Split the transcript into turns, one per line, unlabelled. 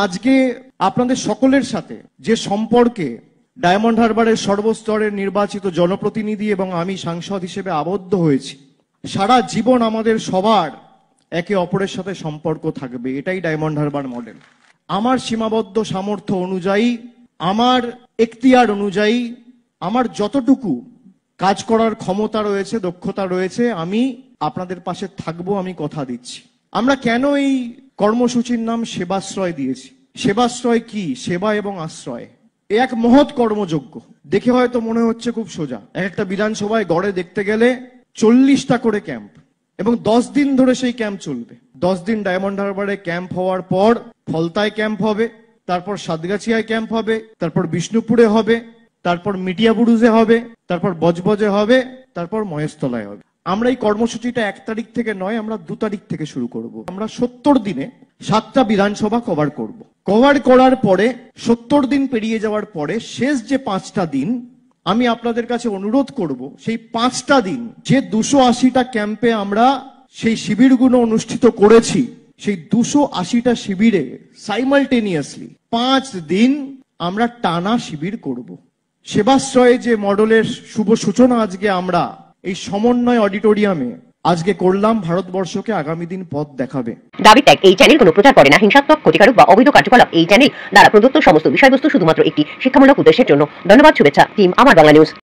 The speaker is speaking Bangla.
আজকে আপনাদের সকলের সাথে যে সম্পর্কে ডায়মন্ড হারবারের সর্বস্তরের নির্বাচিত জনপ্রতিনিধি এবং আমি সাংসদ হিসেবে আবদ্ধ হয়েছি, সারা জীবন আমাদের সবার একে অপরের সাথে সম্পর্ক থাকবে, এটাই ডায়মন্ড হারবার মডেল। আমার সীমাবদ্ধ সামর্থ্য অনুযায়ী, আমার এখতিয়ার অনুযায়ী, আমার যতটুকু কাজ করার ক্ষমতা রয়েছে, দক্ষতা রয়েছে, আমি আপনাদের পাশে থাকবো, আমি কথা দিচ্ছি। আমরা কেন এই কর্মসূচির নাম সেবাশ্রয় দিয়েছি? সেবাশ্রয় কি? সেবা এবং আশ্রয় এ এক মহৎ কর্মযজ্ঞ। দেখে হয়তো মনে হচ্ছে খুব সোজা। একটা বিধানসভায় গড়ে দেখতে গেলে 40টা করে ক্যাম্প এবং 10 দিন ধরে সেই ক্যাম্প চলবে। 10 দিন ডায়মন্ড হারবারে ক্যাম্প হওয়ার পর ফলতায় ক্যাম্প হবে, তারপর সাতগাছিয়ায় ক্যাম্প হবে, তারপর বিষ্ণুপুরে হবে, তারপর মিটিয়াবুরুজে হবে, তারপর বজবজে হবে, তারপর মহেশতলায় হবে। আমরা এই কর্মসূচিটা 1 তারিখ থেকে নয়, আমরা 2 তারিখ থেকে শুরু করব। আমরা 70 দিনে 7টা বিধানসভা কভার করব। কভার করার পরে 70 দিন পেরিয়ে যাওয়ার পরে শেষ যে 5টা দিন আমি আপনাদের কাছে অনুরোধ করব, সেই 5টা দিন যে 280টা ক্যাম্পে আমরা সেই শিবিরগুলো অনুষ্ঠিত করেছি, সেই 280টা শিবিরে সাইমালটেনিয়াসলি 5 দিন আমরা টানা শিবির করব। সেবাশ্রয়ে যে মডেলের শুভ সূচনা আজকে আমরা এই সমন্বয় অডিটোরিয়ামে আজকে করলাম, ভারতবর্ষকে আগামী দিন পথ দেখাবে।
দাবি ত্যাগ। এই চ্যানেল কোনো প্রচার করে না হিংসাত্মক, ক্ষতিকারক বা অবৈধ কার্যকলাপ। এই চ্যানেল দ্বারা প্রদত্ত সমস্ত বিষয়বস্তু শুধুমাত্র একটি শিক্ষামূলক উদ্দেশ্যের জন্য। ধন্যবাদ। শুভেচ্ছা টিম আমার বাংলা নিউজ।